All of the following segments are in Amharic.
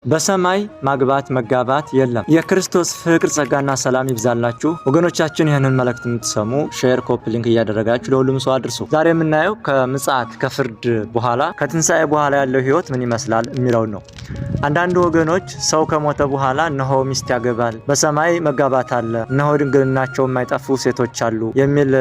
በሰማይ ማግባት መጋባት የለም። የክርስቶስ ፍቅር ጸጋና ሰላም ይብዛላችሁ ወገኖቻችን። ይህንን መልእክት የምትሰሙ ሼር፣ ኮፒ ሊንክ እያደረጋችሁ ለሁሉም ሰው አድርሱ። ዛሬ የምናየው ከምጽአት ከፍርድ በኋላ ከትንሣኤ በኋላ ያለው ህይወት ምን ይመስላል የሚለውን ነው። አንዳንድ ወገኖች ሰው ከሞተ በኋላ እነሆ ሚስት ያገባል፣ በሰማይ መጋባት አለ፣ እነሆ ድንግልናቸው የማይጠፉ ሴቶች አሉ የሚል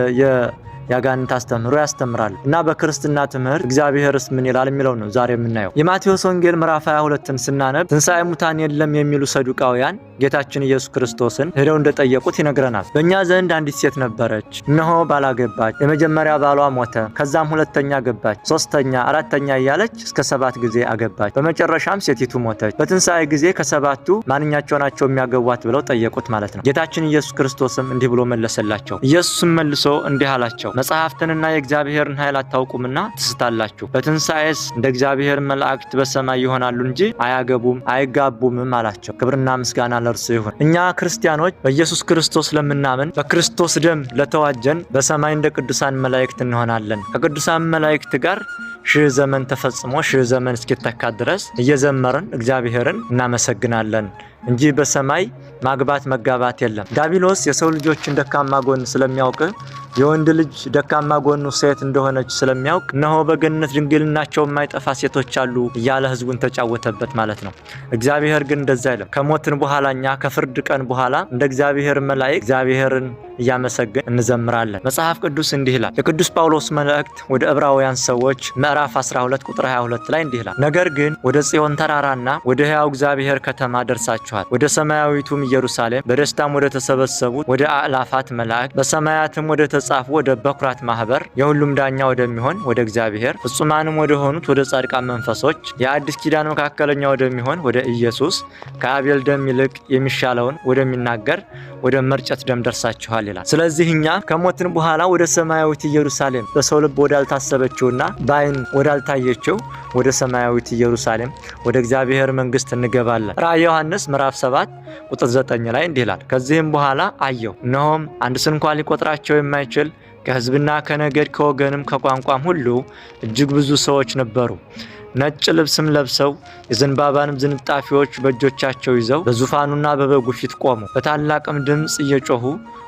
ያጋንንት አስተምህሮ ያስተምራል እና በክርስትና ትምህርት እግዚአብሔርስ ምን ይላል የሚለው ነው ዛሬ የምናየው። የማቴዎስ ወንጌል ምዕራፍ 22ን ስናነብ ትንሣኤ ሙታን የለም የሚሉ ሰዱቃውያን ጌታችን ኢየሱስ ክርስቶስን ሄደው እንደጠየቁት ይነግረናል። በእኛ ዘንድ አንዲት ሴት ነበረች፣ እነሆ ባላገባች፣ የመጀመሪያ ባሏ ሞተ፣ ከዛም ሁለተኛ ገባች፣ ሶስተኛ፣ አራተኛ እያለች እስከ 7 ጊዜ አገባች፣ በመጨረሻም ሴቲቱ ሞተች። በትንሣኤ ጊዜ ከሰባቱ ማንኛቸው ናቸው የሚያገቧት ብለው ጠየቁት ማለት ነው። ጌታችን ኢየሱስ ክርስቶስም እንዲህ ብሎ መለሰላቸው። ኢየሱስም መልሶ እንዲህ አላቸው፣ መጽሐፍትንና የእግዚአብሔርን ኃይል አታውቁምና ትስታላችሁ። በትንሣኤስ እንደ እግዚአብሔር መላእክት በሰማይ ይሆናሉ እንጂ አያገቡም አይጋቡምም አላቸው። ክብርና ምስጋና ለእርሱ ይሁን። እኛ ክርስቲያኖች በኢየሱስ ክርስቶስ ለምናምን በክርስቶስ ደም ለተዋጀን በሰማይ እንደ ቅዱሳን መላእክት እንሆናለን። ከቅዱሳን መላእክት ጋር 1000 ዘመን ተፈጽሞ 1000 ዘመን እስኪተካ ድረስ እየዘመርን እግዚአብሔርን እናመሰግናለን እንጂ በሰማይ ማግባት መጋባት የለም። ዲያብሎስ የሰው ልጆችን ደካማ ጎን ስለሚያውቅ የወንድ ልጅ ደካማ ጎኑ ሴት እንደሆነች ስለሚያውቅ እነሆ በገነት ድንግልናቸው የማይጠፋ ሴቶች አሉ እያለ ህዝቡን ተጫወተበት ማለት ነው። እግዚአብሔር ግን እንደዛ አይልም። ከሞትን በኋላ እኛ ከፍርድ ቀን በኋላ እንደ እግዚአብሔር መላእክት እግዚአብሔርን እያመሰገን እንዘምራለን። መጽሐፍ ቅዱስ እንዲህ ይላል። የቅዱስ ጳውሎስ መልእክት ወደ ዕብራውያን ሰዎች ምዕራፍ 12 ቁጥር 22 ላይ እንዲህ ይላል። ነገር ግን ወደ ጽዮን ተራራና ወደ ሕያው እግዚአብሔር ከተማ ደርሳችኋል፣ ወደ ሰማያዊቱም ኢየሩሳሌም በደስታም ወደ ተሰበሰቡት ወደ አእላፋት መላእክት በሰማያትም ወደ ተጻፉ ወደ በኩራት ማህበር የሁሉም ዳኛ ወደሚሆን ወደ እግዚአብሔር ፍጹማንም ወደ ሆኑት ወደ ጻድቃን መንፈሶች የአዲስ ኪዳን መካከለኛ ወደሚሆን ወደ ኢየሱስ ከአቤል ደም ይልቅ የሚሻለውን ወደሚናገር ወደ መርጨት ደም ደርሳችኋል ይላል። ስለዚህ እኛ ከሞትን በኋላ ወደ ሰማያዊት ኢየሩሳሌም በሰው ልብ ወዳልታሰበችውና በአይን ወዳልታየችው ወደ ሰማያዊት ኢየሩሳሌም ወደ እግዚአብሔር መንግስት እንገባለን። ራዕየ ዮሐንስ ምዕራፍ 7 ቁጥር 9 ላይ እንዲህ ይላል። ከዚህም በኋላ አየሁ፣ እነሆም አንድ ስንኳ ሊቆጥራቸው የማይችል ከህዝብና ከነገድ ከወገንም ከቋንቋም ሁሉ እጅግ ብዙ ሰዎች ነበሩ። ነጭ ልብስም ለብሰው የዘንባባንም ዝንጣፊዎች በእጆቻቸው ይዘው በዙፋኑና በበጉ ፊት ቆሙ። በታላቅም ድምፅ እየጮሁ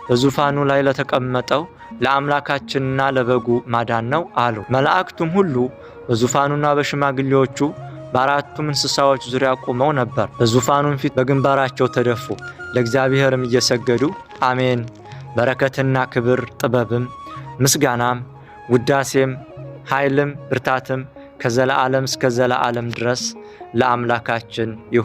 በዙፋኑ ላይ ለተቀመጠው ለአምላካችንና ለበጉ ማዳን ነው አሉ። መላእክቱም ሁሉ በዙፋኑና በሽማግሌዎቹ በአራቱም እንስሳዎች ዙሪያ ቆመው ነበር። በዙፋኑም ፊት በግንባራቸው ተደፉ፣ ለእግዚአብሔርም እየሰገዱ አሜን፣ በረከትና ክብር ጥበብም ምስጋናም ውዳሴም ኃይልም ብርታትም ከዘላለም እስከ ዘላለም ድረስ ለአምላካችን ይሁን።